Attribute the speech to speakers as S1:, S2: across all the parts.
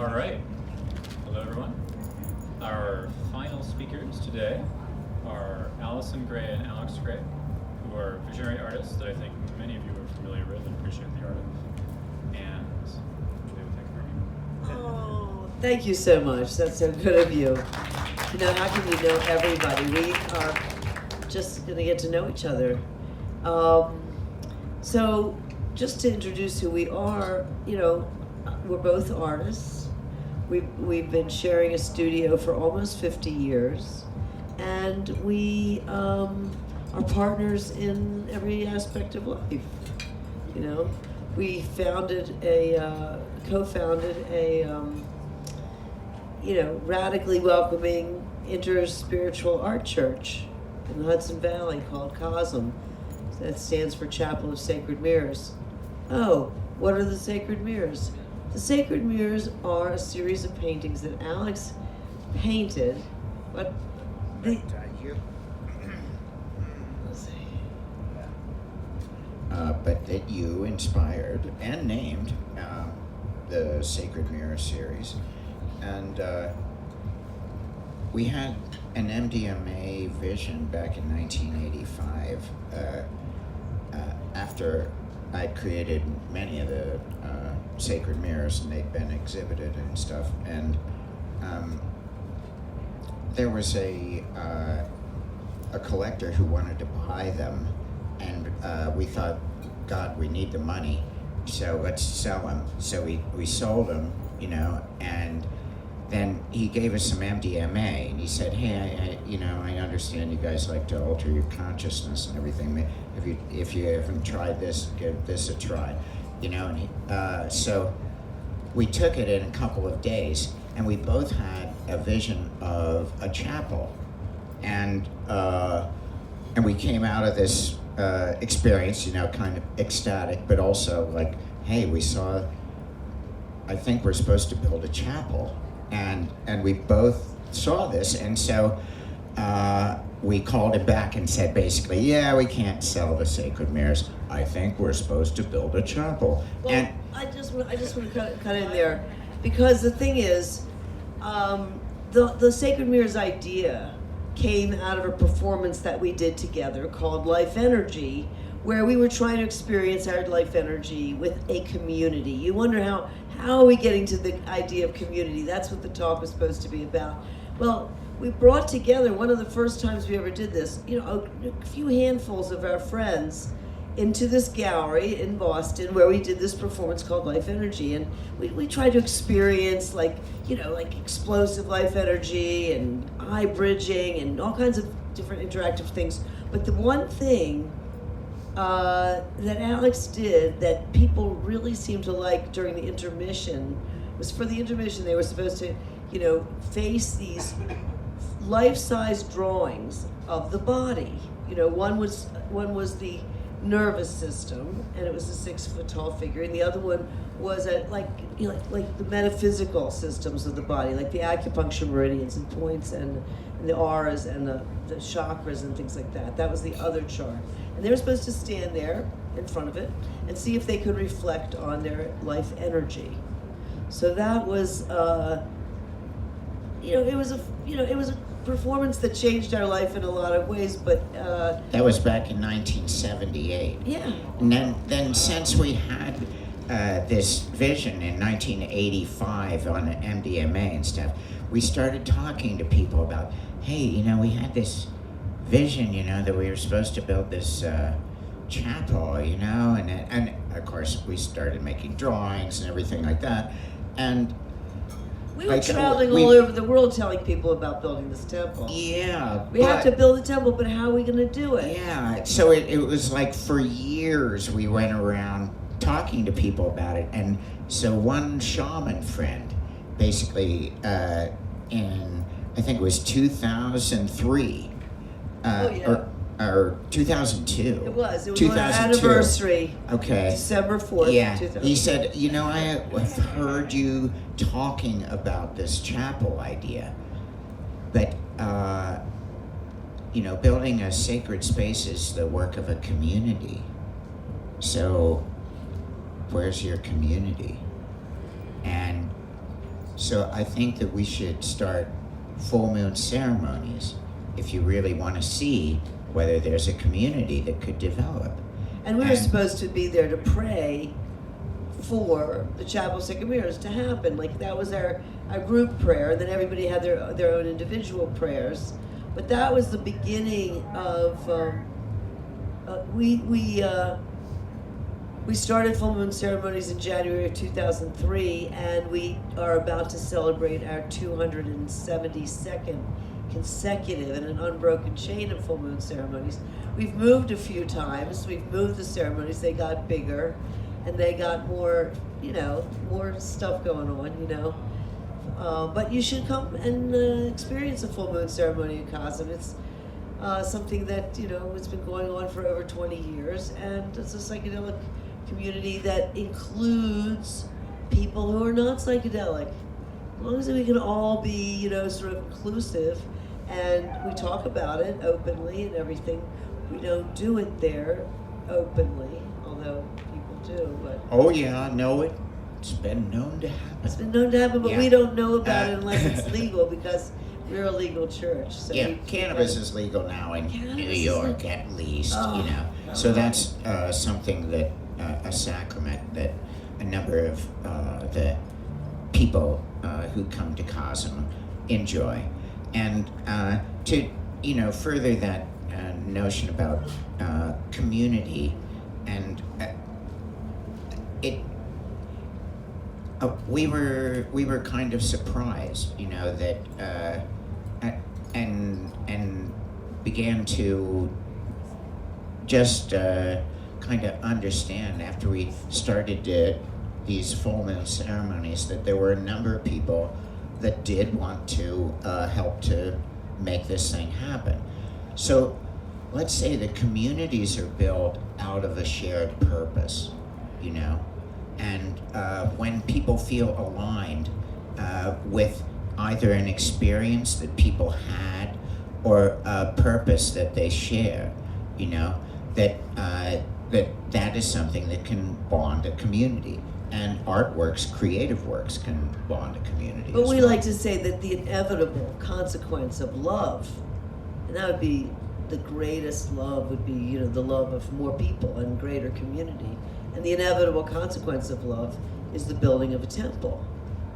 S1: All right. Hello, everyone. Our final speakers today are Allyson Grey and Alex Grey, who are visionary artists that I think many of you are familiar with and appreciate the art of. And they will take it from you.
S2: Oh, thank you so much. That's so good of you. You know, how can you know everybody? We are just going to get to know each other. So, just to introduce who we are, you know, we're both artists. We've been sharing a studio for almost 50 years, and we are partners in every aspect of life. You know, we co-founded a radically welcoming inter-spiritual art church in the Hudson Valley called COSM. That stands for Chapel of Sacred Mirrors. Oh, what are the Sacred Mirrors? The Sacred Mirrors are a series of paintings that Alex painted, but let's see.
S3: But that you inspired and named the Sacred Mirror series. And we had an MDMA vision back in 1985 after I'd created many of the sacred mirrors, and they'd been exhibited and stuff. And there was a collector who wanted to buy them, and we thought, God, we need the money, so let's sell them. So we sold them, you know, and then he gave us some MDMA, and he said, hey, I understand you guys like to alter your consciousness and everything. If you haven't tried this, give this a try, you know. And so we took it in a couple of days, and we both had a vision of a chapel, and we came out of this experience, you know, kind of ecstatic, but also like, hey, I think we're supposed to build a chapel. And we both saw this, and so we called him back and said basically, yeah, we can't sell the sacred mirrors. I think we're supposed to build a chapel.
S2: Well, and I just want to cut in there, because the thing is, the Sacred Mirrors idea came out of a performance that we did together called Life Energy, where we were trying to experience our life energy with a community. You wonder how are we getting to the idea of community? That's what the talk was supposed to be about. Well, we brought together, one of the first times we ever did this, you know, a few handfuls of our friends into this gallery in Boston where we did this performance called Life Energy. And we tried to experience like explosive life energy and eye bridging and all kinds of different interactive things. But the one thing that Alex did that people really seemed to like during the intermission was, for the intermission they were supposed to, you know, face these life-size drawings of the body. You know, one was the nervous system, and it was a 6-foot-tall figure, and the other one was like the metaphysical systems of the body, like the acupuncture meridians and points and the auras and the chakras and things like that. That was the other chart. And they were supposed to stand there in front of it and see if they could reflect on their life energy. So that was, it was a performance that changed our life in a lot of ways. But
S3: that was back in 1978.
S2: Yeah.
S3: And then since we had this vision in 1985 on MDMA and stuff, we started talking to people about, hey, you know, we had this vision, you know, that we were supposed to build this chapel, you know, and of course we started making drawings and everything like that, and
S2: we were traveling all over the world telling people about building this temple.
S3: Yeah,
S2: we have to build a temple, but how are we going to do it?
S3: Yeah, so it was like for years we went around talking to people about it, and so one shaman friend, basically in I think it was 2003. Or 2002.
S2: It was our anniversary.
S3: Okay.
S2: December 4th.
S3: Yeah. He said, you know, I have heard you talking about this chapel idea, but you know, building a sacred space is the work of a community. So, where's your community? And So I think that we should start full moon ceremonies if you really want to see whether there's a community that could develop.
S2: And we were supposed to be there to pray for the Chapel of Sacred Mirrors to happen. Like that was our group prayer. Then everybody had their own individual prayers. But that was the beginning of we started full moon ceremonies in January of 2003, and we are about to celebrate our 272nd consecutive and an unbroken chain of full moon ceremonies. We've moved a few times. We've moved the ceremonies. They got bigger, and they got more, more stuff going on, But you should come and experience a full moon ceremony in Cosm. It's something that, has been going on for over 20 years, and it's a psychedelic community that includes people who are not psychedelic. As long as we can all be, sort of inclusive, and we talk about it openly and everything. We don't do it there openly, although people do. But
S3: oh yeah, I know it. It's been known to happen.
S2: It's been known to happen, but
S3: Yeah.
S2: we don't know about it unless it's legal, because we're a legal church. So
S3: Yeah, cannabis is legal now in New York, at least. So that's something that a sacrament that a number of the people who come to Cosm enjoy, and to further that notion about community, and we were kind of surprised, that and began to just kind of understand after we started these full moon ceremonies that there were a number of people that did want to help to make this thing happen. So let's say the communities are built out of a shared purpose, and when people feel aligned with either an experience that people had or a purpose that they share, that is something that can bond a community. And artworks, creative works, can bond a community.
S2: But
S3: as
S2: we
S3: well.
S2: like to say that the inevitable consequence of love, and that would be the greatest love, would be, the love of more people and greater community. And the inevitable consequence of love is the building of a temple.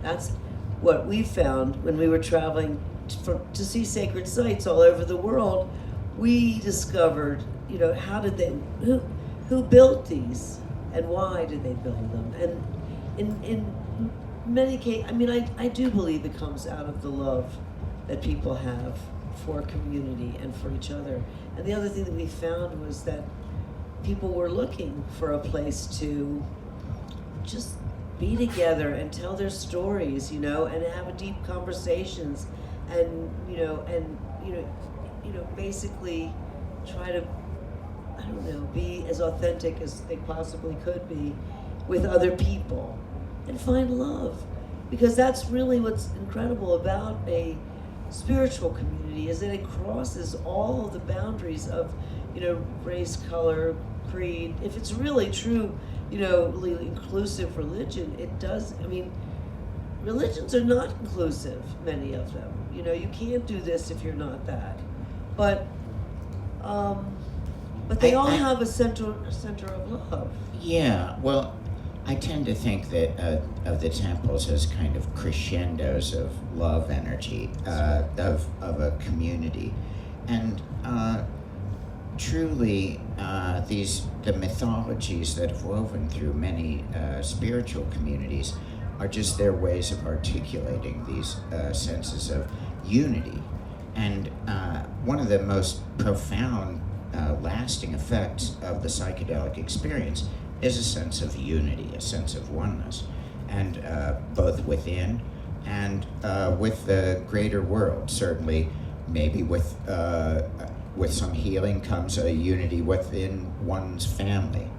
S2: That's what we found when we were traveling to see sacred sites all over the world. We discovered, how did they, who built these, and why did they build them? And in many cases, I do believe it comes out of the love that people have for community and for each other. And the other thing that we found was that people were looking for a place to just be together and tell their stories, and have deep conversations, and basically try to, be as authentic as they possibly could be with other people and find love. Because that's really what's incredible about a spiritual community, is that it crosses all of the boundaries of, race, color, creed. If it's really true, inclusive religion, it does. Religions are not inclusive, many of them. You can't do this if you're not that. But they all have a center of love.
S3: Yeah, well, I tend to think that of the temples as kind of crescendos of love energy, of a community. And truly, the mythologies that have woven through many spiritual communities are just their ways of articulating these senses of unity. And one of the most profound lasting effects of the psychedelic experience is a sense of unity, a sense of oneness, and both within and with the greater world. Certainly, maybe with some healing comes a unity within one's family,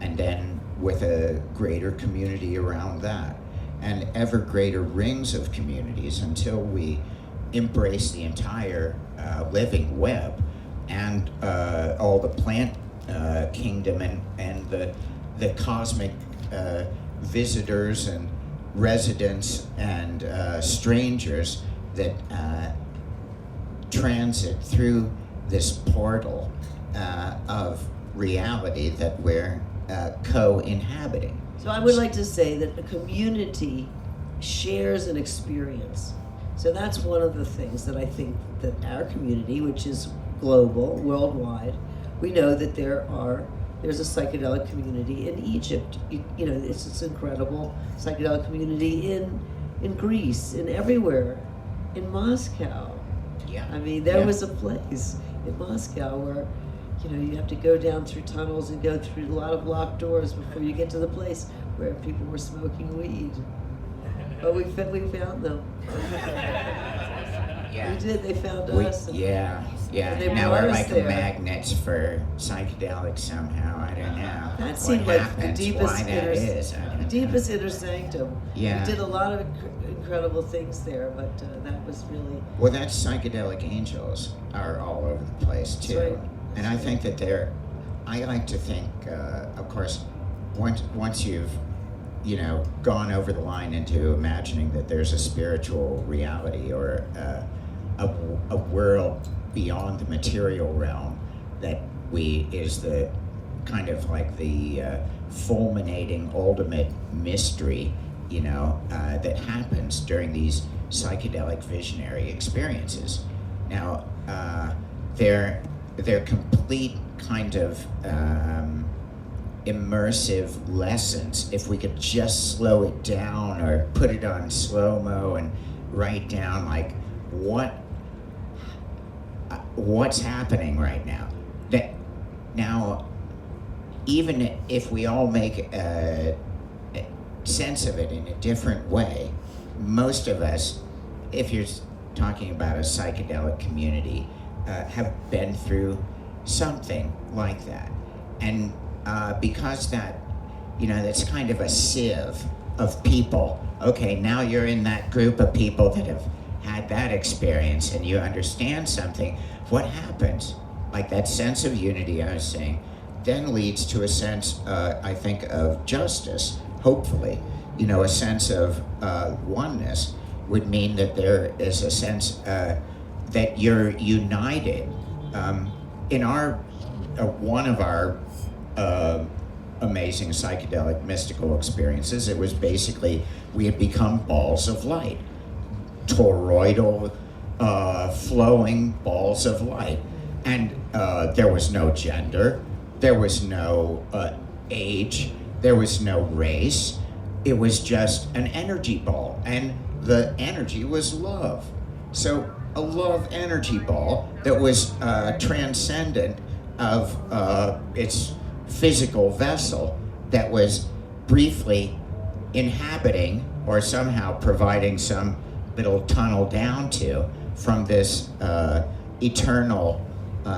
S3: and then with a greater community around that, and ever greater rings of communities until we embrace the entire living web, and all the plant kingdom, and the cosmic visitors, and residents and strangers that transit through this portal of reality that we're co-inhabiting.
S2: So I would like to say that a community shares an experience. So that's one of the things that I think that our community, which is global, worldwide, we know that there's a psychedelic community in Egypt. You know, it's this incredible psychedelic community in Greece, in everywhere, in Moscow.
S3: Yeah.
S2: I mean, there was a place in Moscow where, you know, you have to go down through tunnels and go through a lot of locked doors before you get to the place where people were smoking weed. But we found them.
S3: Yeah.
S2: We did. They found us. And they
S3: Now
S2: brought
S3: we're
S2: us
S3: like
S2: there.
S3: magnets for psychedelics somehow. I don't know.
S2: That
S3: what
S2: seemed like the
S3: happens,
S2: deepest
S3: why that is. I don't know.
S2: deepest inner sanctum.
S3: Yeah.
S2: We did a lot of incredible things there, but that was really.
S3: Well, that's psychedelic angels are all over the place too,
S2: That's right.
S3: and I think that I like to think, of course, once you've, you know, gone over the line into imagining that there's a spiritual reality or a world beyond the material realm that is the kind of like the fulminating ultimate mystery, you know, that happens during these psychedelic visionary experiences. Now, they're complete kind of immersive lessons. If we could just slow it down or put it on slow-mo and write down like what's happening right now. Now, even if we all make sense of it in a different way, most of us, if you're talking about a psychedelic community, have been through something like that. And because that, you know, that's kind of a sieve of people. Okay, now you're in that group of people that have had that experience and you understand something. What happens? Like that sense of unity I was saying, then leads to a sense, I think, of justice, hopefully. You know, a sense of oneness would mean that there is a sense that you're united. In one of our amazing psychedelic mystical experiences, it was basically we had become balls of light, toroidal, flowing balls of light. And there was no gender, there was no age, there was no race. It was just an energy ball, and the energy was love. So a love energy ball that was transcendent of its physical vessel that was briefly inhabiting or somehow providing some little tunnel down to from this eternal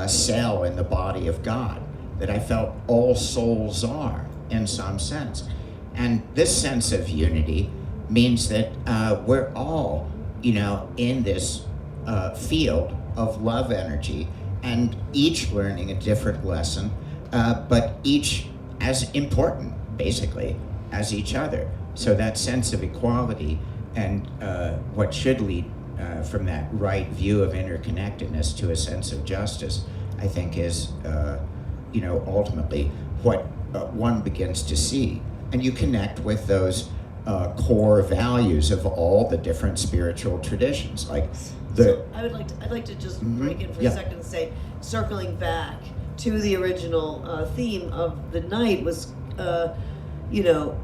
S3: cell in the body of God that I felt all souls are in some sense. And this sense of unity means that we're all, you know, in this field of love energy, and each learning a different lesson, but each as important, basically, as each other. So that sense of equality and what should lead from that right view of interconnectedness to a sense of justice, I think is, you know, ultimately what one begins to see. And you connect with those core values of all the different spiritual traditions, like
S2: So I'd like to just break in for a second and say, circling back to the original theme of the night was, you know,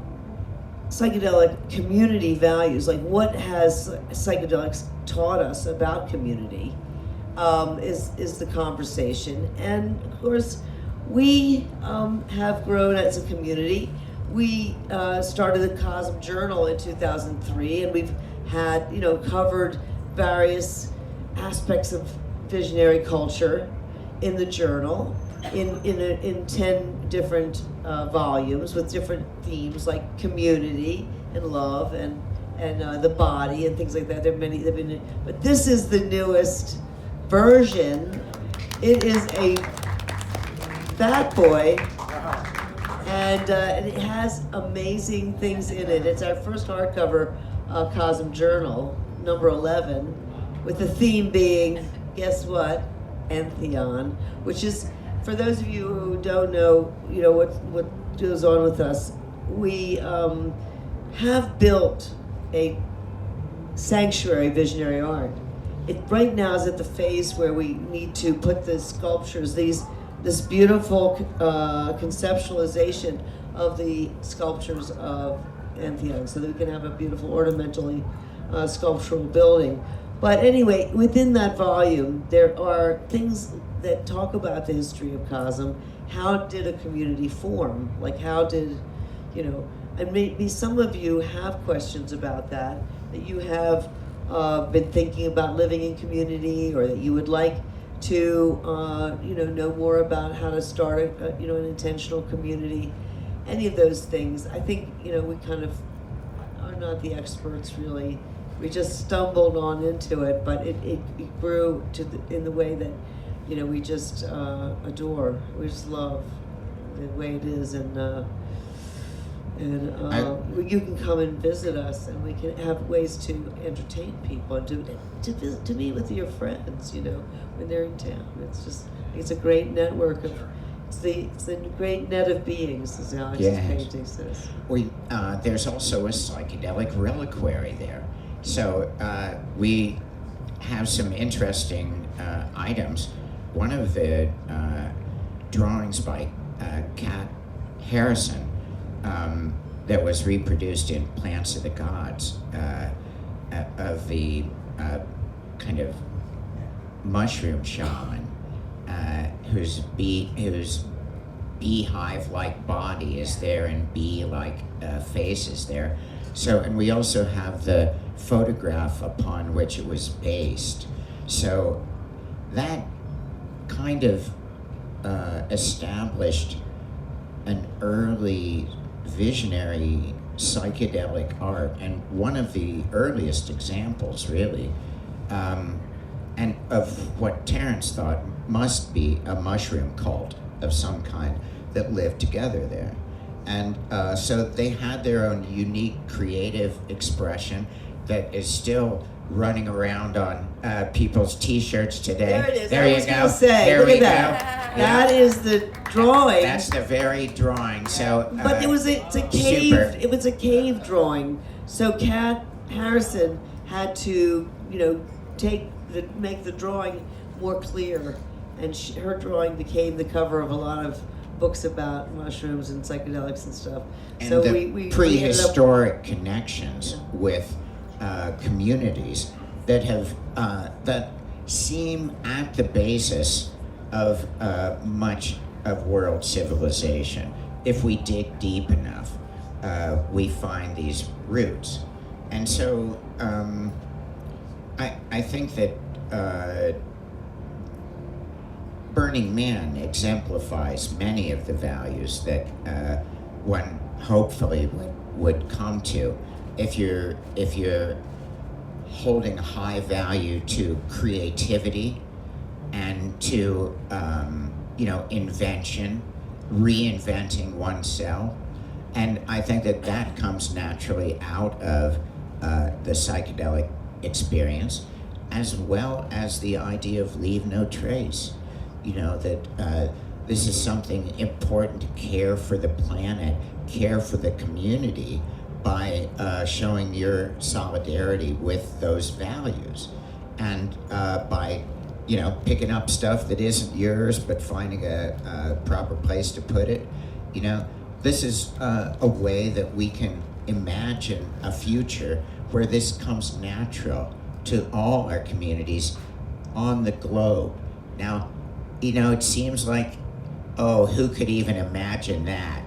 S2: psychedelic community values. Like, what has psychedelics taught us about community? Is the conversation, and of course, we have grown as a community. We started the Cosm Journal in 2003, and we've had, you know, covered various aspects of visionary culture in the journal in 10 different volumes with different themes like community and love and the body and things like that. There are many, but this is the newest version. It is a fat boy, and it has amazing things in it. It's our first hardcover Cosm Journal, number 11, with the theme being, guess what? Entheon, which is, for those of you who don't know, what goes on with us. We have built a sanctuary of visionary art. It right now is at the phase where we need to put the sculptures, this beautiful conceptualization of the sculptures of Entheon, so that we can have a beautiful ornamentally sculptural building. But anyway, within that volume, there are things that talk about the history of Cosm. How did a community form? Like, how did, and maybe some of you have questions about that you have been thinking about living in community, or that you would like to, know more about how to start an intentional community. Any of those things. I think, we kind of are not the experts really. We just stumbled on into it, but it grew in the way that, we just adore. We just love the way it is, and you can come and visit us, and we can have ways to entertain people and to meet with your friends, when they're in town. It's a great network of. It's the great net of beings, as Alex's painting says.
S3: There's also a psychedelic reliquary there. So we have some interesting items. One of the drawings by Kat Harrison that was reproduced in Plants of the Gods of the kind of mushroom shaman whose beehive-like body is there and bee-like face is there. So, and we also have the photograph upon which it was based. So that kind of established an early visionary psychedelic art, and one of the earliest examples, really, and of what Terence thought must be a mushroom cult of some kind that lived together there. And so they had their own unique creative expression that is still running around on people's T-shirts today.
S2: There it is.
S3: There you go.
S2: Say,
S3: there
S2: look
S3: we
S2: at that. That is the drawing.
S3: That's the very drawing. So,
S2: but it's a cave.
S3: Super.
S2: It was a cave drawing. So Kat Harrison had to, make the drawing more clear, and her drawing became the cover of a lot of books about mushrooms and psychedelics and stuff.
S3: And
S2: so
S3: the
S2: we
S3: prehistoric connections with communities that have that seem at the basis of much of world civilization. If we dig deep enough, we find these roots. And so I think that Burning Man exemplifies many of the values that one hopefully would come to if you're holding high value to creativity and to invention, reinventing oneself. And I think that comes naturally out of the psychedelic experience, as well as the idea of leave no trace. That this is something important to care for the planet, care for the community by showing your solidarity with those values, and by picking up stuff that isn't yours but finding a proper place to put it. This is a way that we can imagine a future where this comes natural to all our communities on the globe. Now, it seems like, who could even imagine that,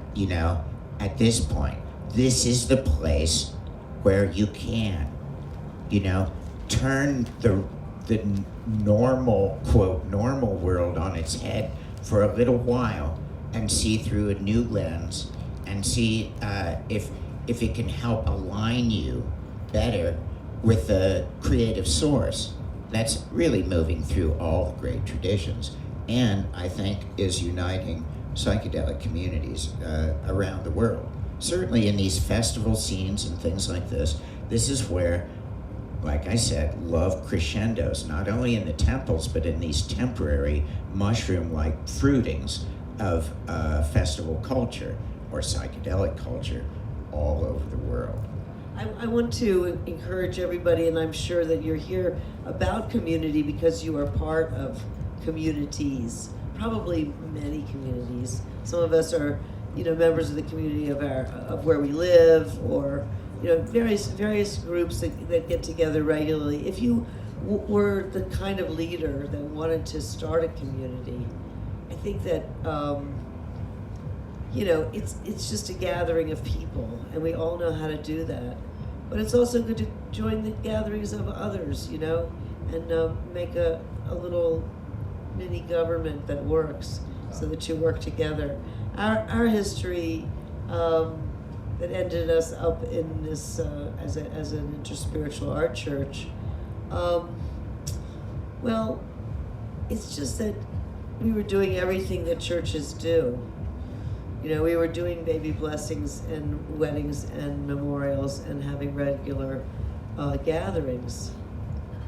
S3: at this point? This is the place where you can, turn the normal, quote, normal world on its head for a little while and see through a new lens and see if it can help align you better with the creative source that's really moving through all the great traditions, and I think is uniting psychedelic communities around the world. Certainly in these festival scenes and things like this is where, like I said, love crescendos, not only in the temples, but in these temporary mushroom-like fruitings of festival culture or psychedelic culture all over the world.
S2: I want to encourage everybody, and I'm sure that you're here about community because you are part of communities, probably many communities. Some of us are, members of the community of where we live, or various groups that get together regularly. If you were the kind of leader that wanted to start a community, I think that it's just a gathering of people, and we all know how to do that. But it's also good to join the gatherings of others, and make a little mini government that works, so that you work together. Our history that ended us up in this as an interspiritual art church. Well, it's just that we were doing everything that churches do. We were doing baby blessings and weddings and memorials and having regular gatherings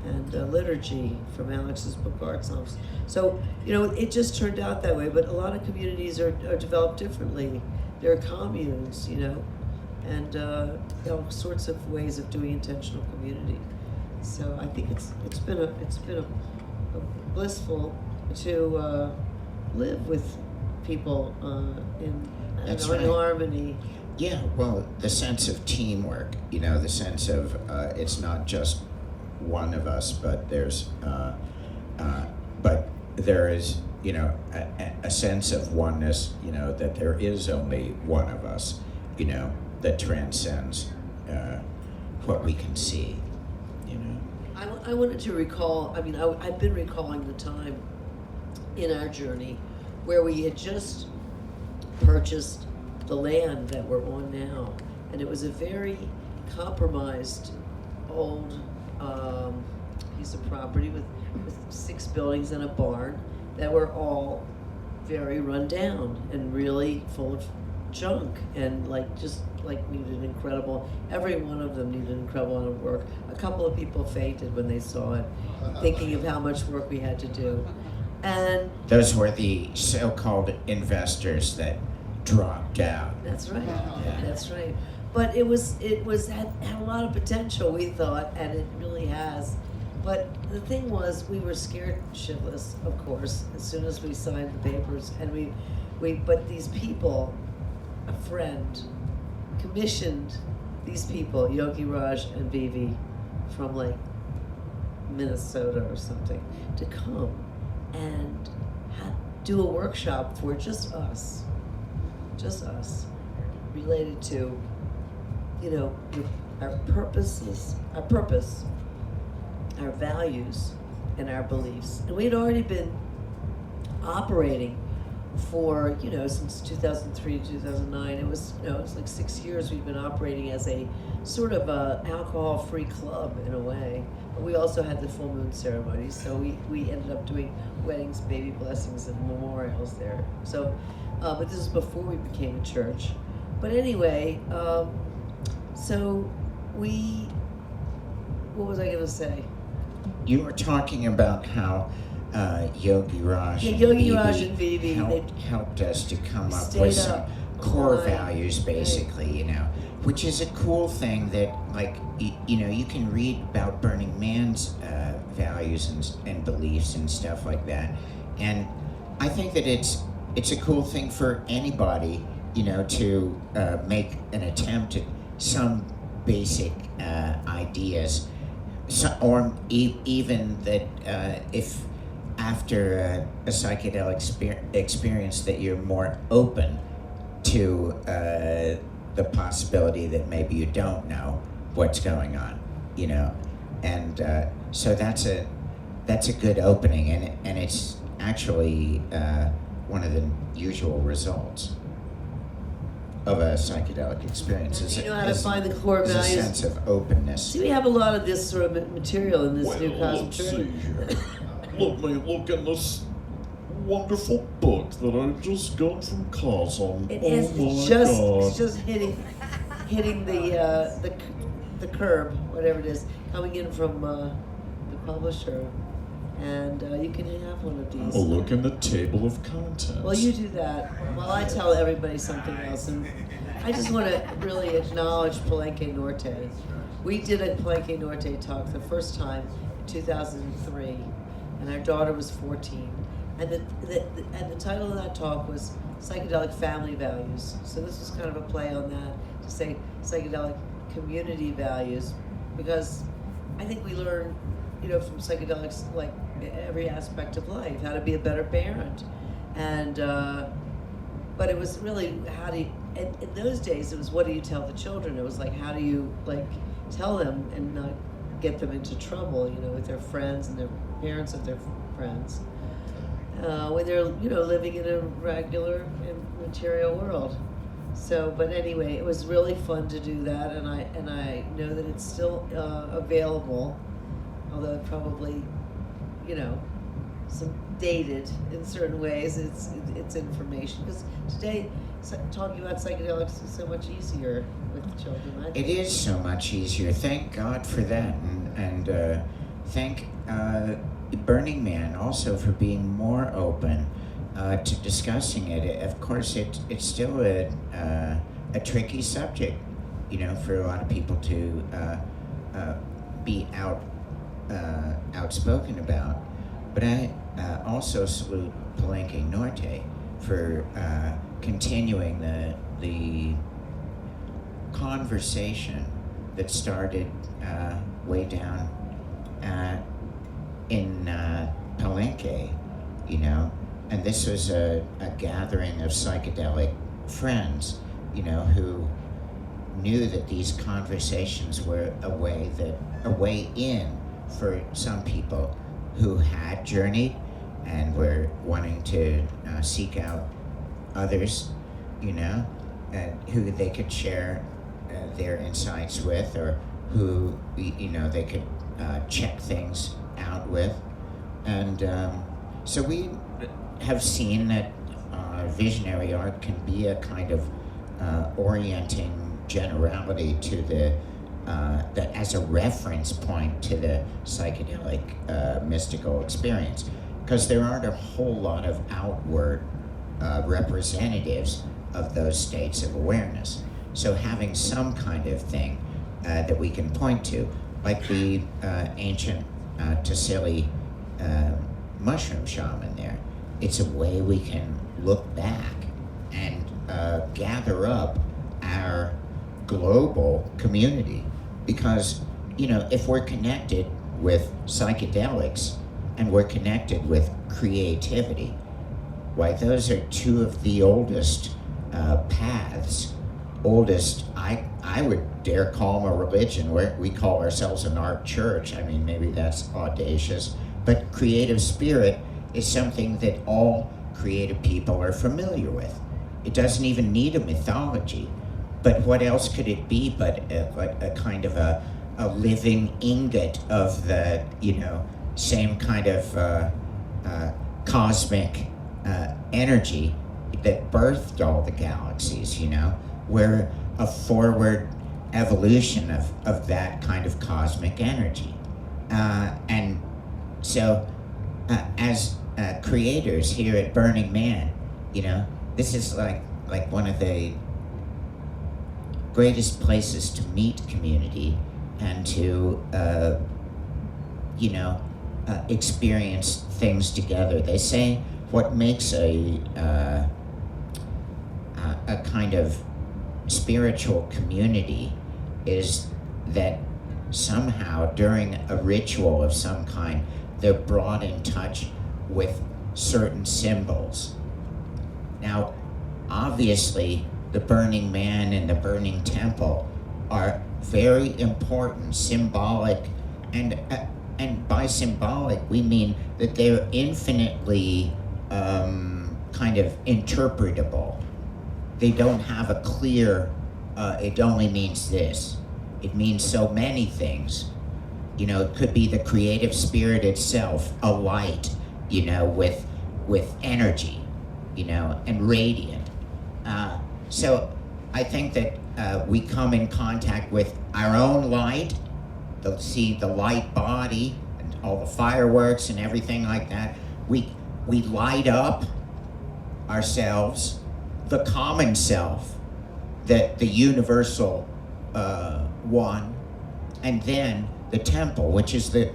S2: and liturgy from Alex's book Art Psalms. So, it just turned out that way, but a lot of communities are developed differently. There are communes, and all sorts of ways of doing intentional community. So I think it's been a blissful to live with people in harmony.
S3: Yeah, well, the sense of teamwork, the sense of it's not just one of us, but there's but there is a sense of oneness, that there is only one of us, that transcends what we can see.
S2: I wanted to recall, I've been recalling the time in our journey where we had just purchased the land that we're on now, and it was a very compromised old piece of property with 6 buildings and a barn that were all very run down and really full of junk, and needed incredible, every one of them needed incredible amount of work. A couple of people fainted when they saw it, thinking of how much work we had to do. And
S3: those were the so-called investors that dropped out.
S2: That's right.
S3: Yeah.
S2: That's right. But it had a lot of potential, we thought, and it really has. But the thing was, we were scared shitless, of course, as soon as we signed the papers, and but these people, a friend, commissioned these people, Yogi Raj and Vivi, from Minnesota or something, to come and do a workshop for just us, related to, our purpose, our values, and our beliefs. And we had already been operating for, since 2003 to 2009. It was 6 years we've been operating as a sort of a alcohol-free club in a way. But we also had the full moon ceremonies, so we ended up doing weddings, baby blessings, and memorials there. So, but this is before we became a church. But anyway, what was I going to say?
S3: You were talking about how Yogi Raj
S2: and Vivi
S3: helped us to come up with some core values, basically, which is a cool thing that, you can read about Burning Man's values and beliefs and stuff like that. And I think that it's a cool thing for anybody, to make an attempt at some basic ideas. So, or even that if after a psychedelic experience that you're more open to the possibility that maybe you don't know what's going on, and so that's a good opening, and it's actually one of the usual results of a psychedelic experience.
S2: You know how to find the core values.
S3: A sense of openness.
S2: See, we have a lot of this sort of material in this new Cosmic
S4: Let's see here. Let me look in this wonderful book that I just got from Kazan.
S2: It
S4: Oh
S2: is
S4: my
S2: just
S4: God.
S2: it's just hitting the curb, whatever it is, coming in from the publisher, and you can have one of these.
S4: Oh, look in the table of contents.
S2: Well, you do that while I tell everybody something else, and I just want to really acknowledge Palenque Norte. We did a Palenque Norte talk the first time in 2003, and our daughter was 14. And the title of that talk was Psychedelic Family Values. So this was kind of a play on that, to say psychedelic community values, because I think we learn, from psychedelics, like every aspect of life, how to be a better parent. And, but it was really, how do you, in those days, it was, what do you tell the children? It was like, how do you, tell them and not get them into trouble, with their friends and their parents of their friends. When they're, living in a regular and material world. So, but anyway, it was really fun to do that, and I know that it's still available, although it probably, some dated in certain ways. It's information, because today talking about psychedelics is so much easier with children. I think.
S3: It is so much easier. Thank God for that, and thank Burning Man also for being more open to discussing it. Of course, it's still a tricky subject, for a lot of people to be outspoken about. But I also salute Palenque Norte for continuing the conversation that started way down in Palenque, and this was a gathering of psychedelic friends, who knew that these conversations were a way in for some people who had journeyed and were wanting to seek out others, who they could share their insights with, or who, they could check things out with. And so we have seen that visionary art can be a kind of orienting generality to the as a reference point to the psychedelic mystical experience, because there aren't a whole lot of outward representatives of those states of awareness. So having some kind of thing that we can point to, like the ancient Tassili mushroom shaman there, it's a way we can look back and gather up our global community. Because, if we're connected with psychedelics and we're connected with creativity, why, those are two of the oldest paths, I would dare call them a religion. We call ourselves an art church. I mean, maybe that's audacious, but creative spirit is something that all creative people are familiar with. It doesn't even need a mythology. But what else could it be but a kind of a living ingot of the, same kind of cosmic energy that birthed all the galaxies, We're a forward evolution of that kind of cosmic energy. And so as creators here at Burning Man, this is like one of the greatest places to meet community and to, experience things together. They say what makes a kind of spiritual community is that somehow during a ritual of some kind, they're brought in touch with certain symbols. Now, obviously, the Burning Man and the Burning Temple are very important, symbolic, and by symbolic we mean that they're infinitely kind of interpretable. They don't have a clear, it only means this. It means so many things. It could be the creative spirit itself, a light, with with energy, and radiant. So I think that we come in contact with our own light, see the light body and all the fireworks and everything like that. We light up ourselves, the common self, the universal one, and then the temple, which is the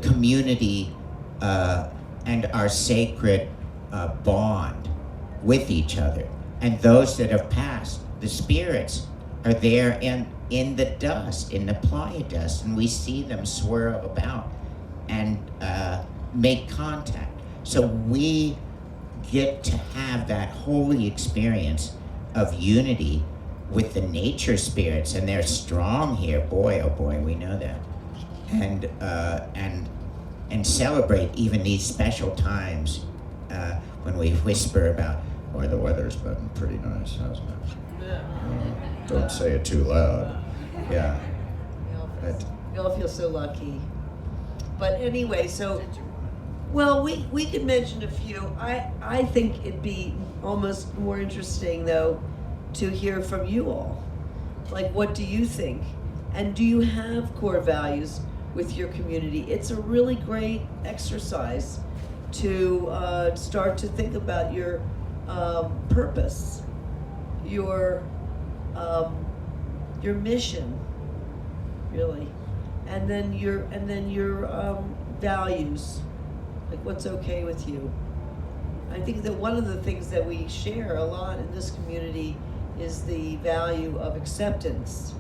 S3: community and our sacred bond with each other. And those that have passed, the spirits, are there in the dust, in the playa dust, and we see them swirl about and make contact. So we get to have that holy experience of unity with the nature spirits, and they're strong here. Boy, oh boy, we know that. And celebrate even these special times when we whisper about, boy, the weather's been pretty nice, hasn't it? Don't say it too loud. Yeah.
S2: We all feel so lucky. But anyway, so, well, we could mention a few. I think it'd be almost more interesting, though, to hear from you all. Like, what do you think? And do you have core values with your community? It's a really great exercise to start to think about your purpose, your mission, really, and then your values, like what's okay with you. I think that one of the things that we share a lot in this community is the value of acceptance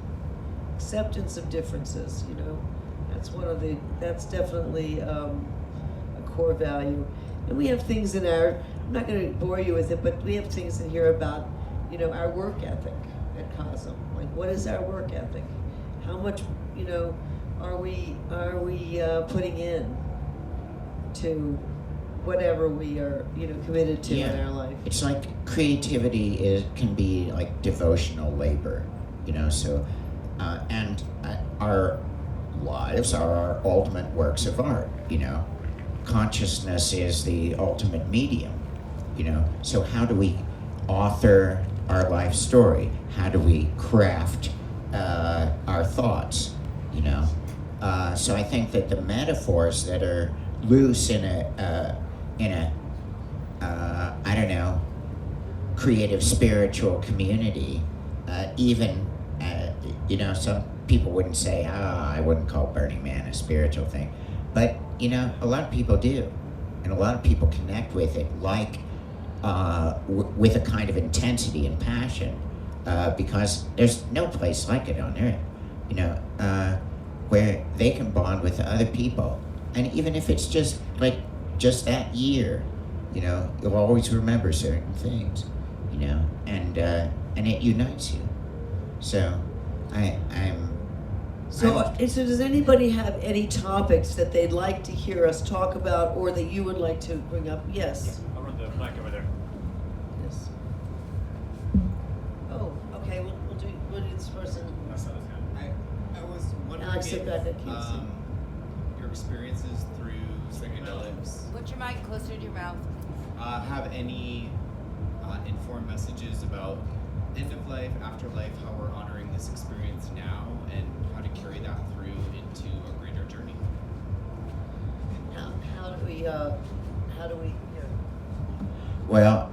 S2: of differences. That's definitely a core value. And we have things in I'm not going to bore you with it, but we have things in here about, our work ethic at COSM. Like, what is our work ethic? How much, are we putting in to whatever we are, committed to in our life?
S3: It's like creativity can be like devotional labor, so, and our lives are our ultimate works of art, Consciousness is the ultimate medium, so how do we author our life story? How do we craft our thoughts, So I think that the metaphors that are loose in a I don't know, creative spiritual community, even some people wouldn't say, I wouldn't call Burning Man a spiritual thing, but a lot of people do, and a lot of people connect with it, like with a kind of intensity and passion, because there's no place like it on earth, where they can bond with other people, and even if it's just that year, you'll always remember certain things, and it unites you. So
S2: So does anybody have any topics that they'd like to hear us talk about, or that you would like to bring up? Yes.
S1: I'll run the mic over there.
S2: Yes. Oh, okay. We'll do this person.
S1: That's not as good.
S5: I was wondering
S2: Alex, sit back. I can't see.
S5: your experiences through psychedelics
S6: Put your mic closer to your mouth.
S5: have any informed messages about end of life, afterlife, how we're honoring this experience now, and how to carry that through into a greater journey.
S2: How do we?
S3: Well,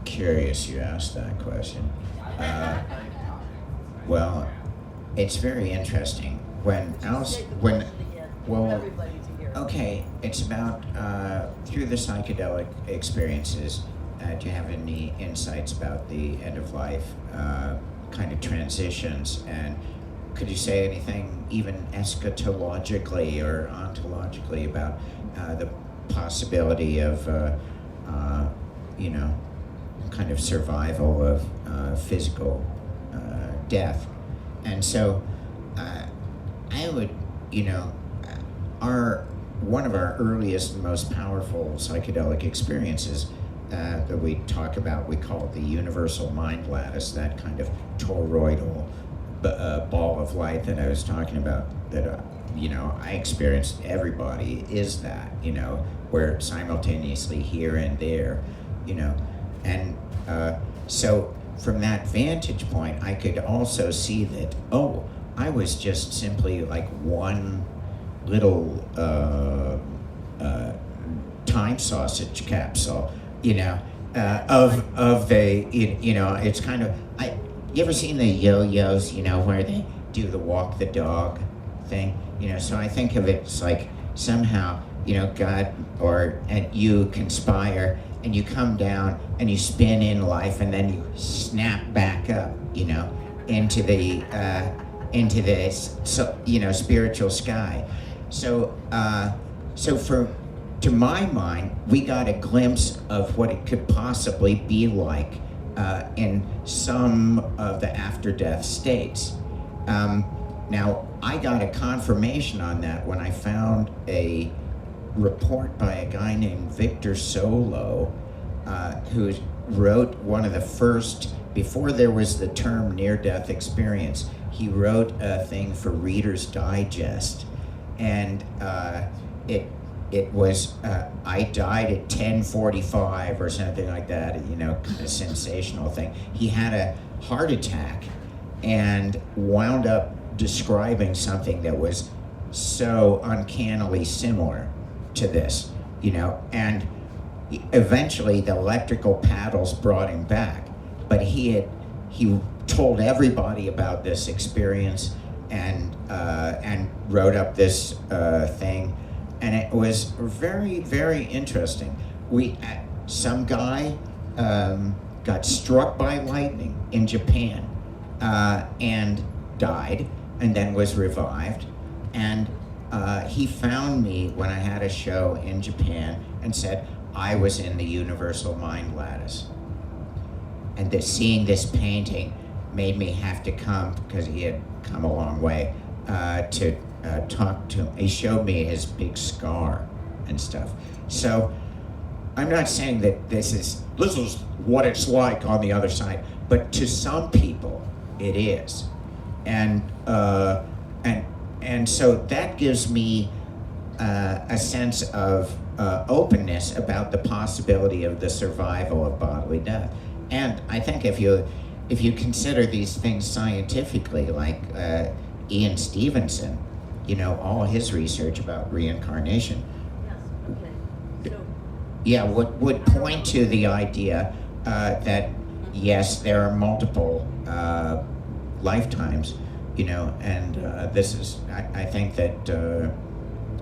S3: curious you asked that question. Well, it's very interesting.
S2: Everybody to hear.
S3: Okay, it's about through the psychedelic experiences. Do you have any insights about the end of life kind of transitions? And could you say anything even eschatologically or ontologically about the possibility of, kind of survival of physical death? And so I would, one of our earliest and most powerful psychedelic experiences that we talk about, we call it the universal mind lattice, that kind of toroidal ball of light that I was talking about, that I experienced. Everybody is that, we're simultaneously here and there, you know. And so from that vantage point, I could also see that, oh, I was just simply like one little time sausage capsule, you know, of the, you know, it's kind of, you ever seen the yo-yos, you know, where they do the walk the dog thing, you know? So I think of it as like somehow, you know, God and you conspire and you come down and you spin in life and then you snap back up, you know, into the so, you know, spiritual sky. So to my mind, we got a glimpse of what it could possibly be like in some of the after-death states. Now, I got a confirmation on that when I found a report by a guy named Victor Solo, who wrote one of the first, before there was the term near-death experience, he wrote a thing for Reader's Digest, and it was, I died at 10:45 or something like that, you know, kind of sensational thing. He had a heart attack and wound up describing something that was so uncannily similar to this, you know, and eventually the electrical paddles brought him back, but he told everybody about this experience and wrote up this thing, and it was very, very interesting. Some guy got struck by lightning in Japan and died, and then was revived, and he found me when I had a show in Japan and said I was in the Universal Mind Lattice, and seeing this painting made me have to come, because he had come a long way, to talk to him. He showed me his big scar and stuff. So I'm not saying that this is what it's like on the other side, but to some people it is, and so that gives me a sense of openness about the possibility of the survival of bodily death. And I think if you consider these things scientifically, like Ian Stevenson, you know, all his research about reincarnation, yeah, would point to the idea that yes, there are multiple lifetimes, you know, and this is, I think that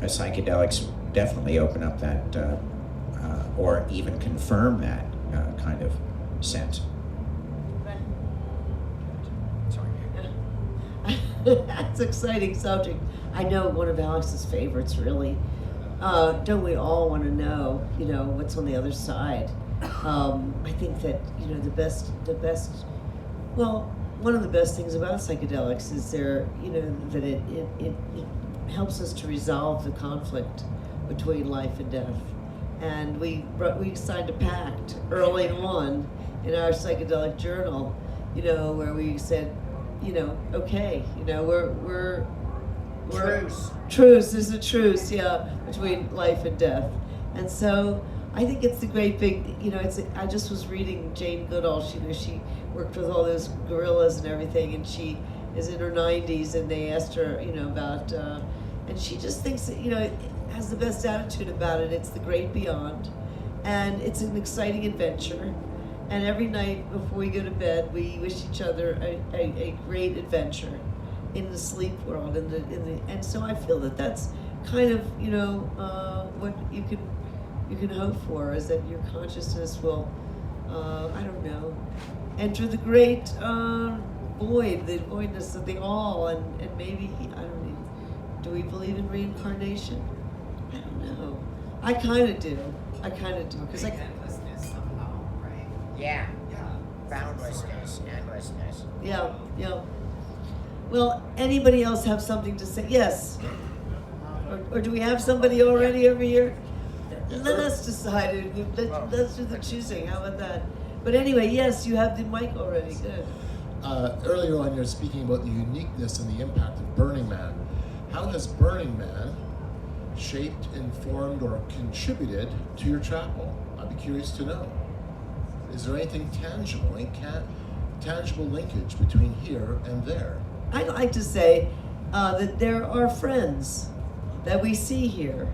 S3: psychedelics definitely open up that, or even confirm that kind of sense.
S2: That's an exciting subject. I know one of Alex's favorites, really. Don't we all want to know, you know, what's on the other side? I think that, you know, the best, well, one of the best things about psychedelics is you know, that it helps us to resolve the conflict between life and death. And we signed a pact early on in our psychedelic journal, you know, where we said, you know, okay, you know, we're truce. There's a truce, yeah, between life and death. And so I think it's the great big, you know, I just was reading Jane Goodall. She worked with all those gorillas and everything, and she is in her 90s, and they asked her, you know, about, and she just thinks that, you know, has the best attitude about it. It's the great beyond, and it's an exciting adventure. And every night before we go to bed, we wish each other a great adventure in the sleep world. And so I feel that that's kind of, you know, what you can hope for, is that your consciousness will, I don't know, enter the great void, the voidness of the all, and maybe, I don't know, do we believe in reincarnation? I don't know. I kind of do. Because
S5: Endlessness somehow, right?
S3: Yeah. Boundlessness, endlessness.
S2: Yeah. Well, anybody else have something to say? Yes. Or do we have somebody already over here? Let us decide. Let's do the choosing. How about that? But anyway, yes, you have the mic already. Good.
S6: Earlier on, you're speaking about the uniqueness and the impact of Burning Man. How has Burning Man shaped, informed, or contributed to your chapel? I'd be curious to know. Is there anything tangible, tangible linkage between here and there?
S2: I'd like to say that there are friends that we see here,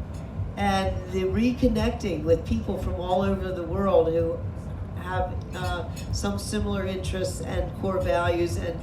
S2: and the reconnecting with people from all over the world who have some similar interests and core values and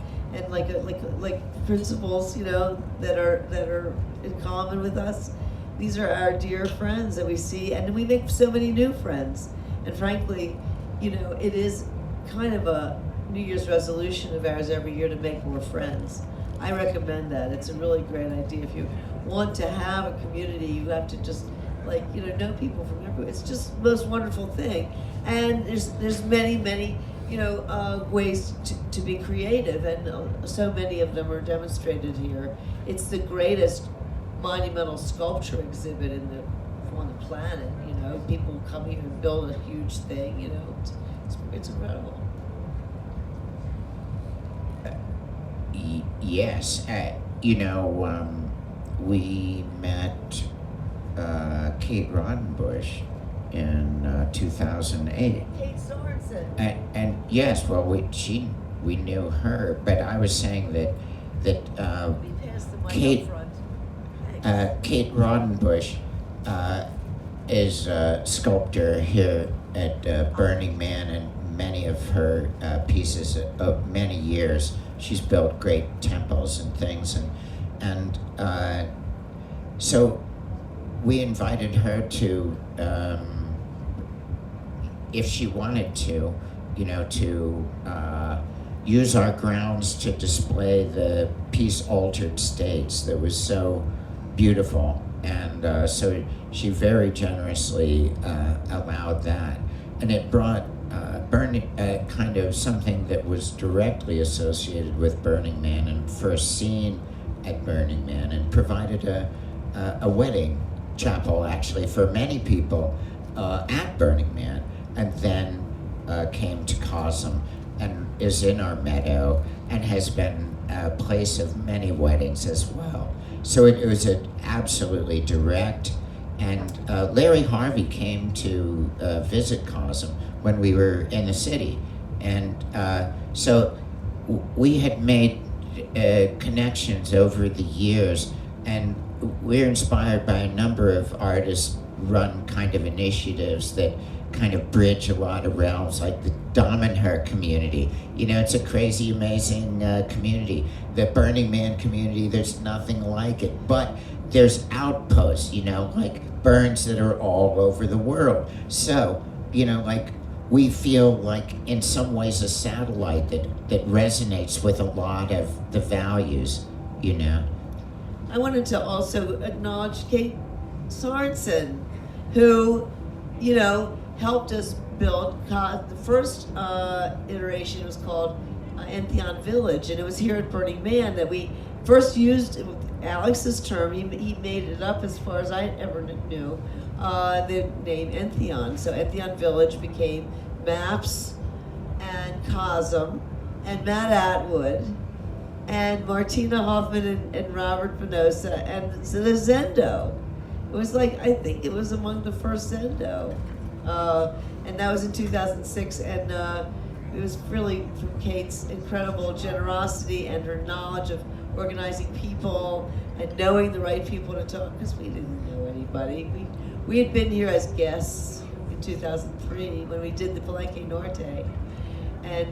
S2: like principles, you know, that are in common with us. These are our dear friends that we see, and we make so many new friends. And frankly, you know, it is kind of a New Year's resolution of ours every year to make more friends. I recommend that. It's a really great idea. If you want to have a community, you have to just know people from everywhere. It's just the most wonderful thing. And there's many ways to be creative, and so many of them are demonstrated here. It's the greatest monumental sculpture exhibit on the planet. You know, people come here and build a huge thing. You know, it's incredible.
S3: Yes, we met Kate Rodenbush in 2008.
S2: Kate Sorensen.
S3: And yes, well, we knew her, but I was saying that
S2: We passed the mic
S3: Kate-
S2: up front.
S3: Kate Rodenbush is a sculptor here at Burning Man, and many of her pieces of many years. She's built great temples and things, and so we invited her to, if she wanted to, use our grounds to display the Peace Altered States that was so beautiful. And so she very generously allowed that. And it brought kind of something that was directly associated with Burning Man and first seen at Burning Man, and provided a wedding chapel actually for many people at Burning Man, and then came to Cosm and is in our meadow and has been a place of many weddings as well. So it was an absolutely direct, and Larry Harvey came to visit Cosm when we were in the city. And so we had made connections over the years, and we're inspired by a number of artists run kind of initiatives that kind of bridge a lot of realms, like the Dominher community. It's a crazy, amazing community. The Burning Man community, there's nothing like it. But there's outposts, like burns that are all over the world. So, we feel like in some ways a satellite that resonates with a lot of the values,
S2: I wanted to also acknowledge Kate Sorensen, who, helped us build the first iteration was called Entheon Village, and it was here at Burning Man that we first used Alex's term. He made it up as far as I ever knew, the name Entheon. So Entheon Village became Maps and Cosm and Matt Atwood and Martina Hoffman and Robert Venosa and so the Zendo. It was I think it was among the first Zendo. And that was in 2006, and it was really from Kate's incredible generosity and her knowledge of organizing people and knowing the right people to talk, because we didn't know anybody. We had been here as guests in 2003 when we did the Palenque Norte, and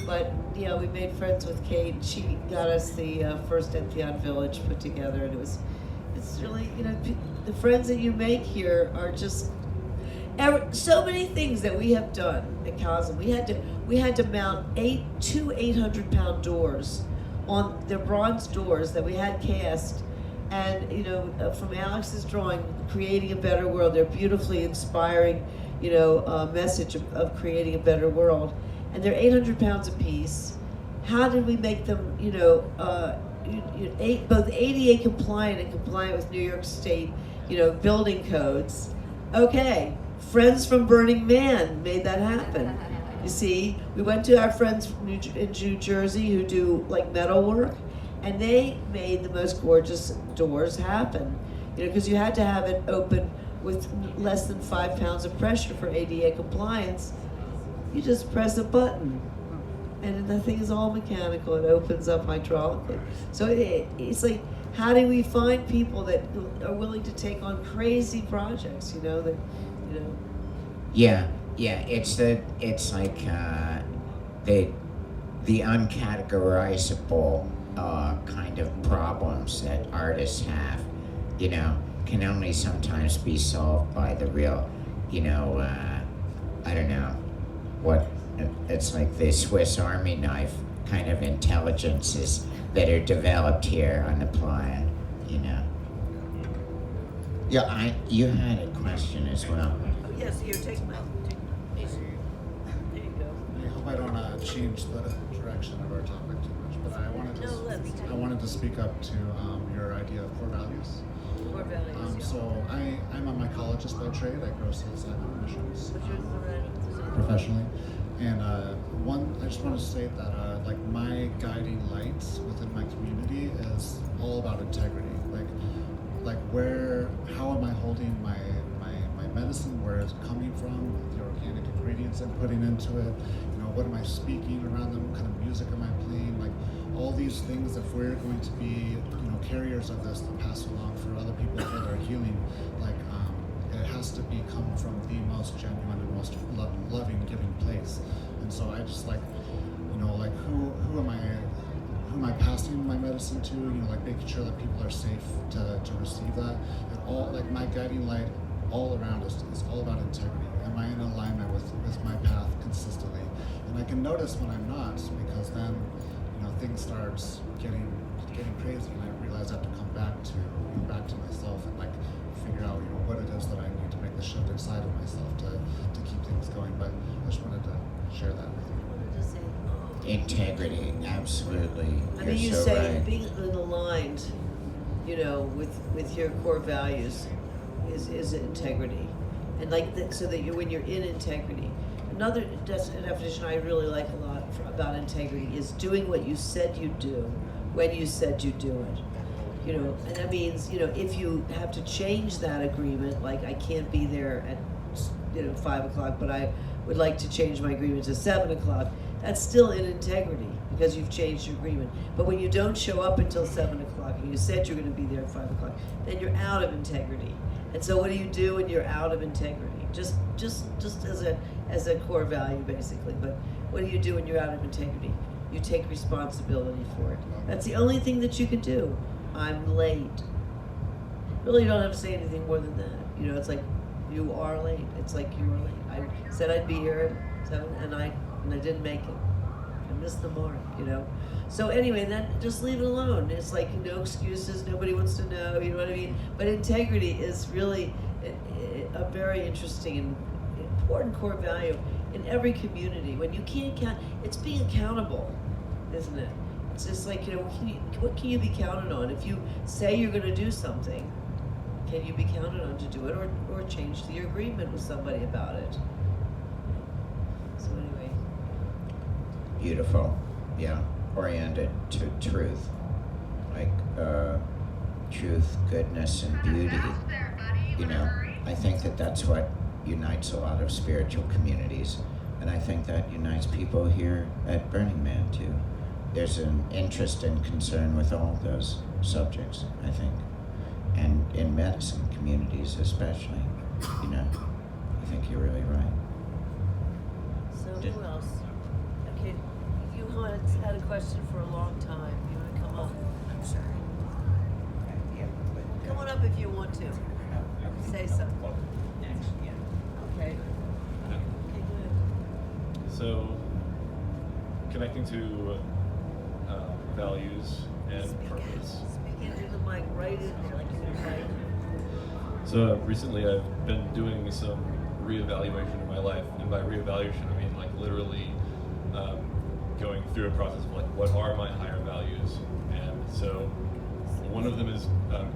S2: but we made friends with Kate. She got us the first Entheon Village put together, and it's really, the friends that you make here are just so many things that we have done at Cosm. We had to mount two 800-pound doors on the bronze doors that we had cast, and from Alex's drawing, Creating a Better World, they're beautifully inspiring, message of creating a better world, and they're 800 pounds apiece. How did we make them, both ADA compliant and compliant with New York State, building codes? Okay. Friends from Burning Man made that happen. You see, we went to our friends in New Jersey who do metal work, and they made the most gorgeous doors happen. because you had to have it open with less than 5 pounds of pressure for ADA compliance. You just press a button, and the thing is all mechanical. It opens up hydraulically. So it's like, how do we find people that are willing to take on crazy projects?
S3: Yeah, it's like the uncategorizable kind of problems that artists have, can only sometimes be solved by the real, I don't know, what, it's like the Swiss Army knife kind of intelligences that are developed here on the playa, Yeah, you had a question as well.
S2: Yes, you're taking my. There you go.
S7: I hope I don't change the direction of our topic too much, but I wanted to speak up to your idea of core values.
S2: Core values.
S7: So I'm a mycologist by trade. I grow psilocybin mushrooms
S2: What's your core values?
S7: professionally, and I just want to say that like my guiding light within my community is all about integrity. Like how am I holding my medicine, where it's coming from, the organic ingredients I'm putting into it, what am I speaking around them, what kind of music am I playing, like all these things. If we're going to be carriers of this to pass along for other people for their healing, like it has to be come from the most genuine and most loving, giving place. And so I just like like who am I passing my medicine to, like making sure that people are safe to receive that. And all like my guiding light all around us is all about integrity. Am I in alignment with my path consistently? And I can notice when I'm not, because then things starts getting crazy, and I realize I have to come back to myself and like figure out what it is that I need to make the shift inside of myself to keep things going. But I just wanted to share that with you.
S3: Integrity, absolutely.
S2: I mean, you
S3: You're so
S2: say
S3: right.
S2: being aligned, with your core values is integrity, and so that when you're in integrity. Another definition I really like a lot about integrity is doing what you said you'd do when you said you'd do it. And that means if you have to change that agreement, like I can't be there at 5 o'clock, but I would like to change my agreement to 7 o'clock. That's still in integrity because you've changed your agreement. But when you don't show up until 7 o'clock and you said you're going to be there at 5 o'clock, then you're out of integrity. And so what do you do when you're out of integrity? Just as a core value, basically. But what do you do when you're out of integrity? You take responsibility for it. That's the only thing that you can do. I'm late. Really, you don't have to say anything more than that. It's like you are late. It's like you were late. I said I'd be here at 7, and I didn't make it. I missed the mark. So anyway, then just leave it alone. It's like no excuses. Nobody wants to know. You know what I mean? But integrity is really a very interesting and important core value in every community. When you can't count, it's being accountable, isn't it? It's just like what can you be counted on? If you say you're going to do something, can you be counted on to do it, or change your agreement with somebody about it? So anyway.
S3: Beautiful, yeah. Oriented to truth, like truth, goodness, and beauty. I think that's what unites a lot of spiritual communities, and I think that unites people here at Burning Man too. There's an interest and concern with all those subjects, I think, and in medicine communities especially. I think you're really right.
S2: So who else? Okay, you had a question for a long time. You want to come up? I'm sorry. Come on up if you want to. Say something. Okay. Okay, good.
S1: So, connecting to values and purpose.
S2: Speak into the mic, right in there, like you're right.
S1: So recently I've been doing some reevaluation of my life, and by reevaluation I mean like literally going through a process of like what are my higher values, and so one of them is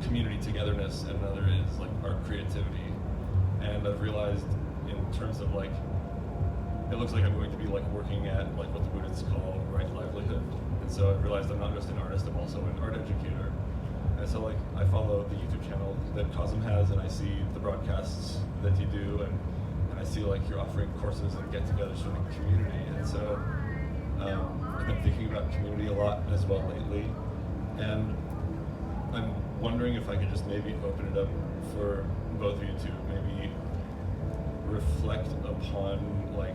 S1: community togetherness, and another is like art creativity, and I've realized in terms of like it looks like I'm going to be like working at like what the Buddhists call right livelihood, and so I've realized I'm not just an artist, I'm also an art educator.
S8: And so like I follow the YouTube channel that Cosm has, and I see the broadcasts that you do, and I see like you're offering courses and get-togethers for the community. And so I've been thinking about community a lot as well lately, and I'm wondering if I could just maybe open it up for both of you to maybe reflect upon like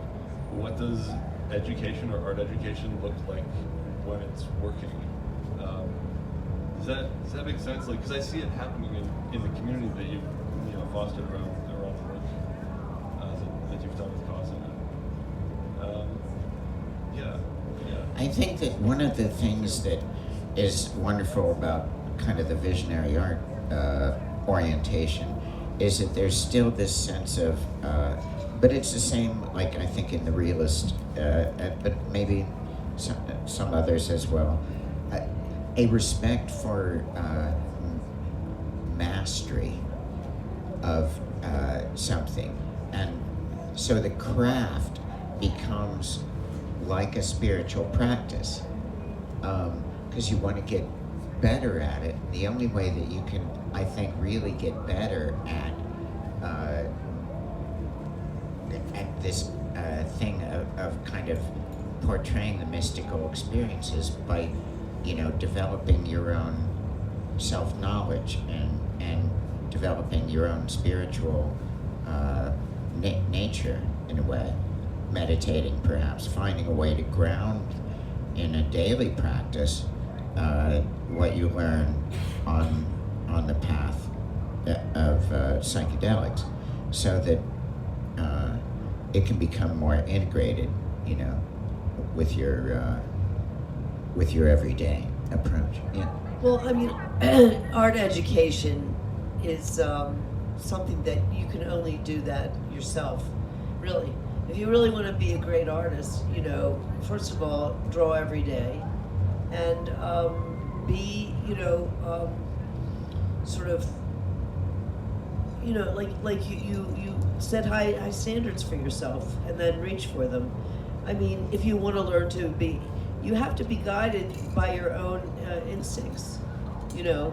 S8: what does education or art education look like when it's working. Does that make sense? Like, because I see it happening in the community that you've fostered around the work that you've done with Cosm.
S3: I think that one of the things that is wonderful about kind of the visionary art orientation is that there's still this sense of, but it's the same, like I think in the realist, but maybe some others as well, a respect for mastery of something. And so the craft becomes like a spiritual practice, because you want to get better at it. The only way that you can, I think, really get better at this thing of kind of portraying the mystical experiences by, developing your own self-knowledge and developing your own spiritual nature in a way. Meditating, perhaps, finding a way to ground in a daily practice what you learn on the path of psychedelics, so that it can become more integrated, with your everyday approach. Yeah.
S2: Well, I mean, art education is something that you can only do that yourself, really. If you really want to be a great artist, first of all, draw every day, and be, sort of, like you set high standards for yourself, and then reach for them. I mean, if you want to learn to be, you have to be guided by your own instincts. You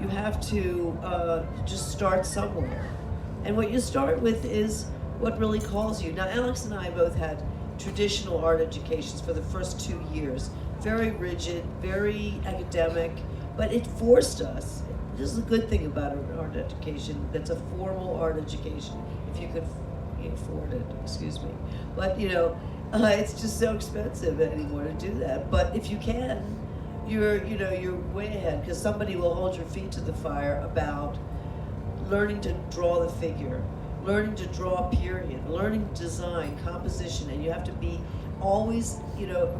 S2: have to just start somewhere, and what you start with is what really calls you. Now, Alex and I both had traditional art educations for the first 2 years. Very rigid, very academic, but it forced us. This is a good thing about an art education, that's a formal art education, if you could afford it, excuse me. But, it's just so expensive anymore to do that. But if you can, you're way ahead, because somebody will hold your feet to the fire about learning to draw the figure, learning to draw a period, learning design, composition, and you have to be always,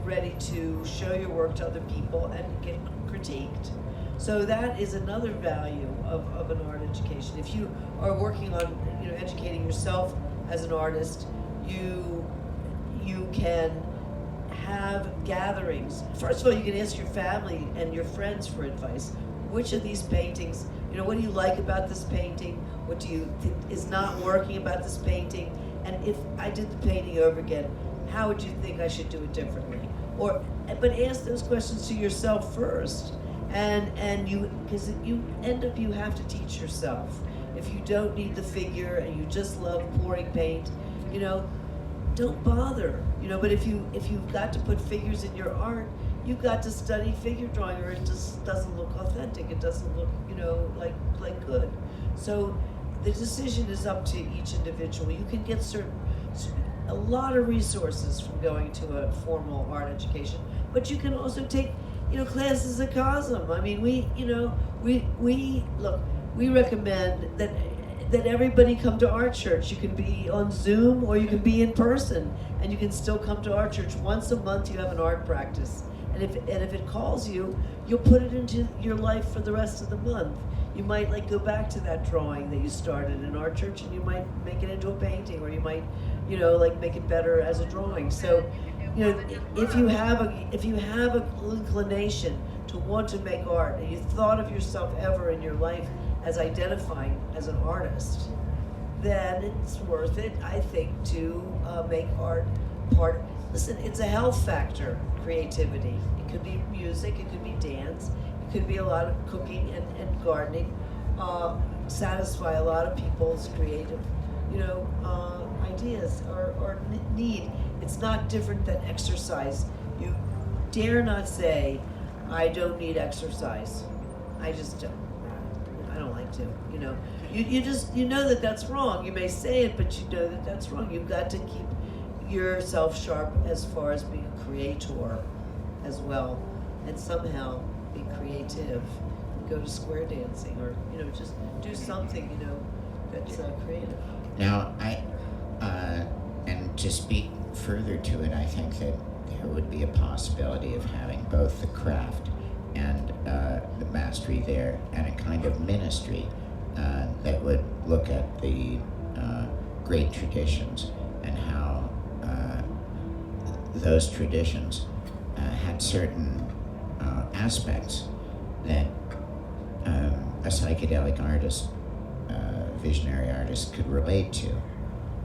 S2: ready to show your work to other people and get critiqued. So that is another value of an art education. If you are working on, educating yourself as an artist, you can have gatherings. First of all, you can ask your family and your friends for advice. Which of these paintings, what do you like about this painting? What do you think is not working about this painting? And if I did the painting over again, how would you think I should do it differently? But ask those questions to yourself first. And you, because you have to teach yourself. If you don't need the figure and you just love pouring paint, don't bother. But if you've got to put figures in your art, you've got to study figure drawing, or it just doesn't look authentic. It doesn't look, like good. So the decision is up to each individual. You can get a lot of resources from going to a formal art education, but you can also take, classes at Cosm. I mean, we recommend that everybody come to our church. You can be on Zoom or you can be in person, and you can still come to our church. Once a month you have an art practice. And if it calls you, you'll put it into your life for the rest of the month. You might go back to that drawing that you started in our church, and you might make it into a painting, or you might, make it better as a drawing. So, if you have an inclination to want to make art, and you thought of yourself ever in your life as identifying as an artist, then it's worth it, I think, to make art part. Listen, it's a health factor, creativity. It could be music, it could be dance, it could be a lot of cooking and gardening, satisfy a lot of people's creative, ideas or need. It's not different than exercise. You dare not say, I don't need exercise. I just don't. I don't like to, You know that that's wrong. You may say it, but you know that that's wrong. You've got to keep yourself sharp as far as being a creator as well, and somehow be creative. Go to square dancing, or just do something that's creative.
S3: Now, and to speak further to it, I think that there would be a possibility of having both the craft and the mastery there, and a kind of ministry that would look at the great traditions and how those traditions had certain aspects that a psychedelic artist, visionary artist, could relate to.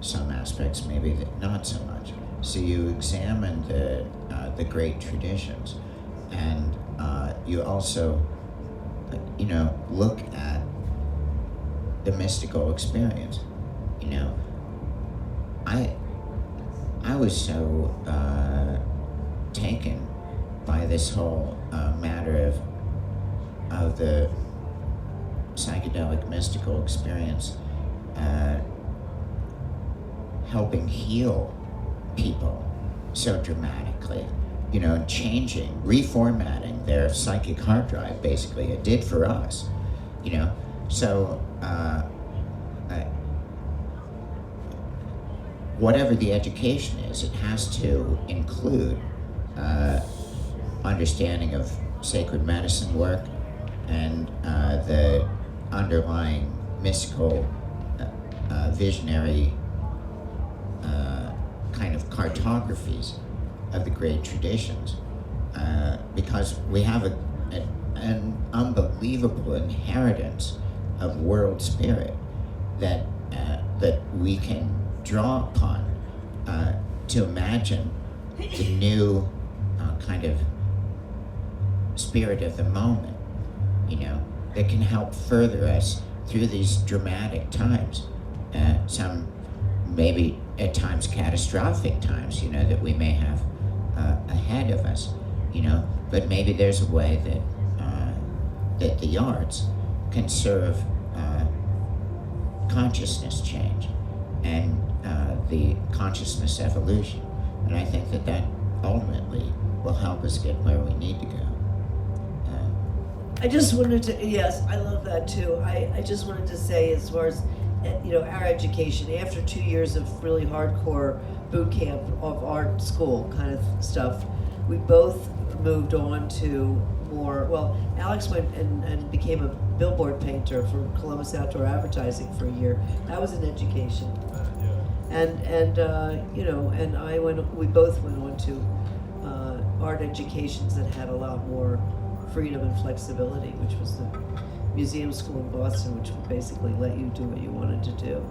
S3: Some aspects maybe not so much. So you examine the great traditions, and you also look at the mystical experience. I was so taken by this whole matter of the psychedelic mystical experience helping heal people so dramatically, changing, reformatting their psychic hard drive, basically. It did for us, So, whatever the education is, it has to include understanding of sacred medicine work and the underlying mystical, visionary kind of cartographies of the great traditions, because we have an unbelievable inheritance of world spirit that we can draw upon to imagine the new kind of spirit of the moment, that can help further us through these dramatic times, some maybe at times catastrophic times, that we may have ahead of us, but maybe there's a way that the arts can serve consciousness change and the consciousness evolution. And I think that ultimately will help us get where we need to go.
S2: I just wanted to, yes, I love that too. I just wanted to say, as far as, our education, after 2 years of really hardcore boot camp of art school kind of stuff, we both moved on to more, well, Alex went and became a billboard painter for Columbus Outdoor Advertising for a year. That was an education. And we both went on to art educations that had a lot more freedom and flexibility, which was the museum school in Boston, which would basically let you do what you wanted to do,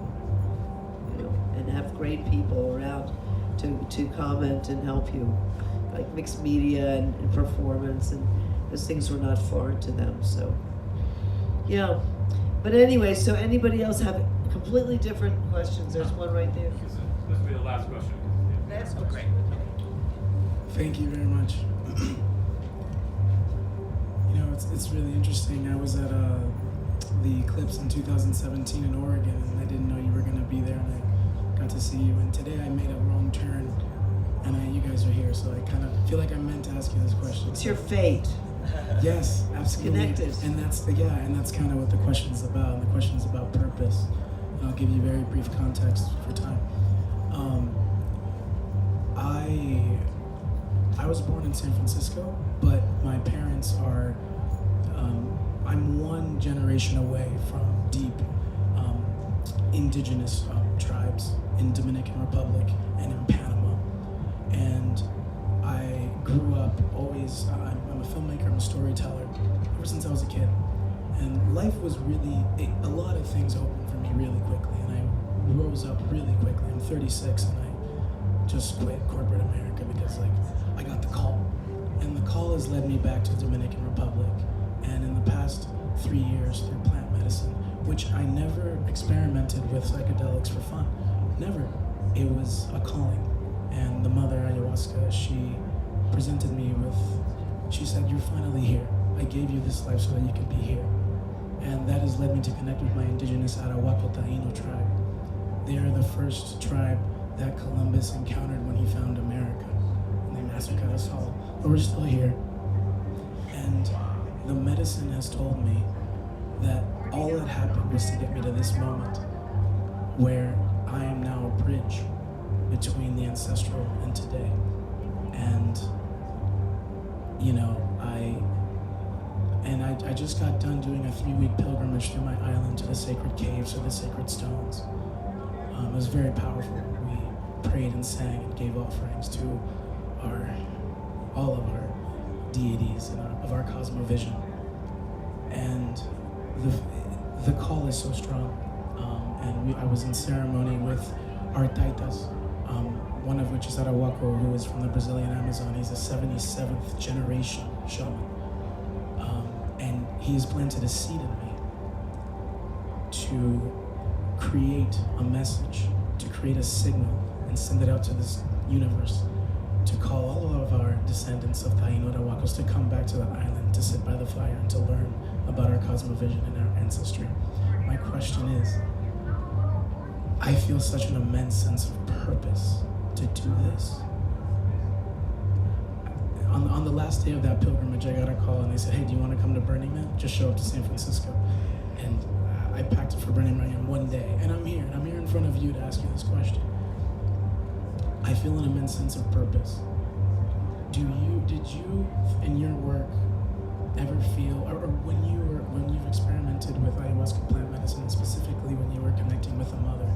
S2: and have great people around to comment and help you, like mixed media and performance, and those things were not foreign to them. So, yeah. But anyway, so anybody else have completely different questions? There's one right there.
S9: This will be the last question.
S2: That's great.
S10: Thank you very much. It's really interesting. I was at the Eclipse in 2017 in Oregon, and I didn't know you were going to be there, and I got to see you. And today I made a wrong turn, and you guys are here, so I kind of feel like I meant to ask you this question.
S2: It's your fate.
S10: Yes, absolutely.
S2: Connected.
S10: And that's kind of what the question's about. And the question's about purpose. And I'll give you very brief context for time. I was born in San Francisco, but my parents are. I'm one generation away from deep indigenous tribes in Dominican Republic and in Panama. And I grew up always, I'm a filmmaker, I'm a storyteller, ever since I was a kid. And life was really, a lot of things opened for me really quickly, and I rose up really quickly. I'm 36 and I just quit corporate America because I got the call. And the call has led me back to the Dominican Republic. And which I never experimented with psychedelics for fun. Never. It was a calling. And the mother ayahuasca, she presented me with, she said, "You're finally here. I gave you this life so that you could be here." And that has led me to connect with my indigenous Arahuaco Taino tribe. They are the first tribe that Columbus encountered when he found America. And they massacred us all. But we're still here. And the medicine has told me that all that happened was to get me to this moment where I am now a bridge between the ancestral and today. And, you know, I just got done doing a 3-week pilgrimage through my island to the sacred caves or the sacred stones. It was very powerful. We prayed and sang and gave offerings to all of our deities and of our cosmovision. And the call is so strong. I was in ceremony with our taitas, one of which is Arahuaco, who is from the Brazilian Amazon. He's a 77th generation shaman. And he has planted a seed in me to create a message, to create a signal and send it out to this universe, to call all of our descendants of Taino Arahuacos to come back to the island, to sit by the fire and to learn about our cosmovision and our ancestry. My question is, I feel such an immense sense of purpose to do this. On the last day of that pilgrimage, I got a call and they said, "Hey, do you want to come to Burning Man? Just show up to San Francisco." And I packed it for Burning Man in one day. And I'm here in front of you to ask you this question. I feel an immense sense of purpose. Did you, in your work, ever feel, or when you've experimented with ayahuasca plant medicine, specifically when you were connecting with a mother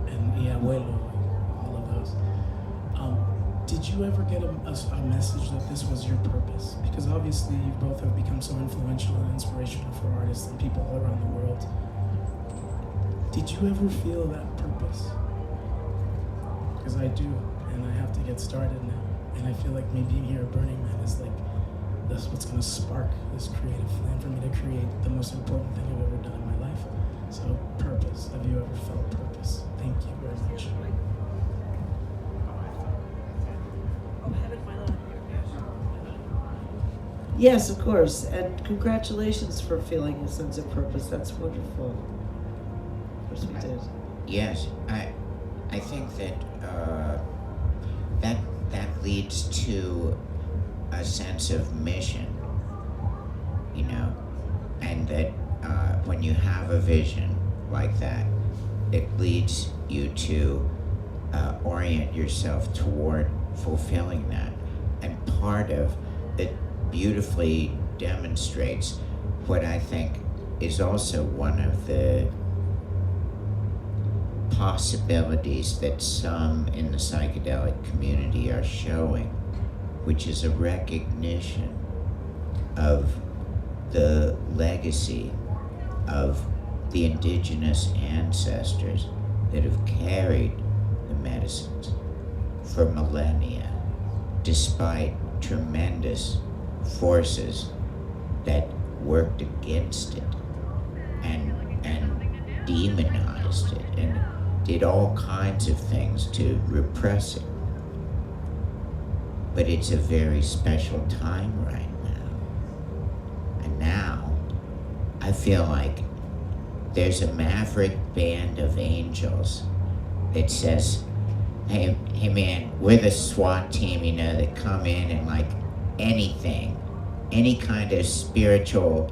S10: and the abuelo, all of those, did you ever get a message that this was your purpose? Because obviously you both have become so influential and inspirational for artists and people all around the world. Did you ever feel that purpose? Because I do, and I have to get started now. And I feel like me being here at Burning Man is like, that's what's gonna spark this creative flame for me to create the most important thing I've ever done in my life. So, purpose. Have you ever felt purpose? Thank you very much.
S2: Yes, of course, and congratulations for feeling a sense of purpose. That's wonderful. Of course we did.
S3: Yes, I think that that leads to a sense of mission, you know, and that when you have a vision like that, it leads you to orient yourself toward fulfilling that. And part of it beautifully demonstrates what I think is also one of the possibilities that some in the psychedelic community are showing, which is a recognition of the legacy of the indigenous ancestors that have carried the medicines for millennia, despite tremendous forces that worked against it and demonized it and did all kinds of things to repress it. But it's a very special time right now. And now I feel like there's a maverick band of angels that says, hey man, we're the SWAT team, you know, that come in and like anything, any kind of spiritual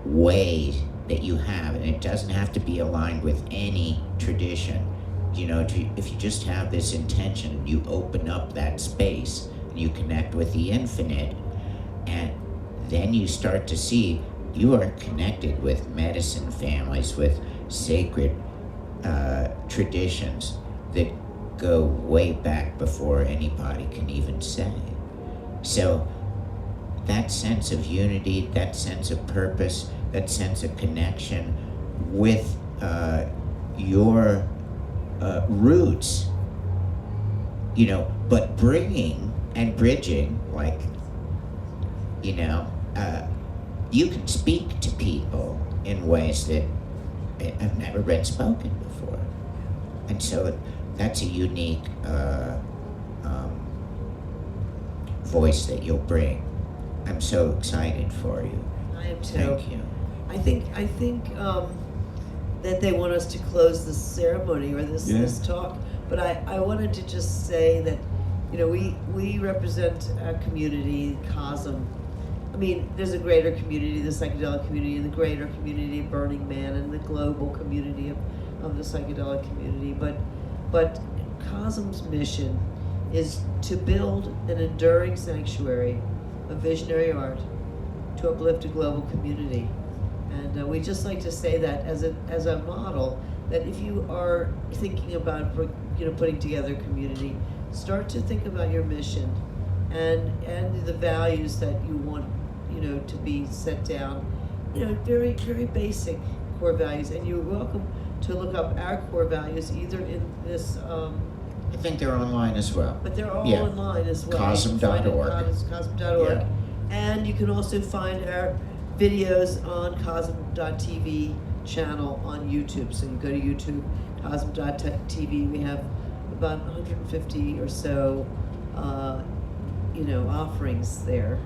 S3: way that you have, and it doesn't have to be aligned with any tradition. You know, if you just have this intention, you open up that space and you connect with the infinite, and then you start to see you are connected with medicine families, with sacred traditions that go way back before anybody can even say. So that sense of unity, that sense of purpose, that sense of connection with your roots, you know, but bringing and bridging, like, you know, you can speak to people in ways that have never been spoken before. And so that's a unique voice that you'll bring. I'm so excited for you.
S2: I am too.
S3: Thank you.
S2: I think that they want us to close this ceremony or this talk, but I wanted to just say that, you know, we represent a community, COSM. I mean, there's a greater community, the psychedelic community, and the greater community of Burning Man, and the global community of the psychedelic community. But COSM's mission is to build an enduring sanctuary of visionary art to uplift a global community. And we just like to say that as a model, that if you are thinking about putting together a community, start to think about your mission and the values that you want to be set down. Very, very basic core values. And you're welcome to look up our core values either in this.
S3: I think they're online as well.
S2: But they're all
S3: Yeah.
S2: online as well.
S3: COSM.org.
S2: COSM.org.
S3: Yeah.
S2: And you can also find our videos on COSM.tv channel on YouTube. So you go to YouTube, COSM.tv. We have about 150 or so, offerings there,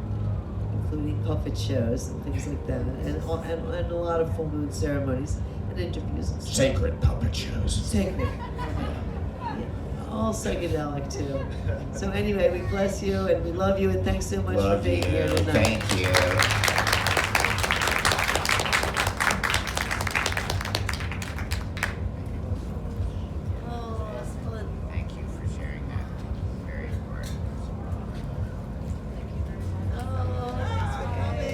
S2: including puppet shows and things like that, and a lot of full moon ceremonies and interviews and stuff.
S3: Sacred puppet shows.
S2: Sacred. All psychedelic too. So anyway, we bless you and we love you and thanks so much
S3: Love
S2: for being
S3: you.
S2: here tonight.
S3: Thank you.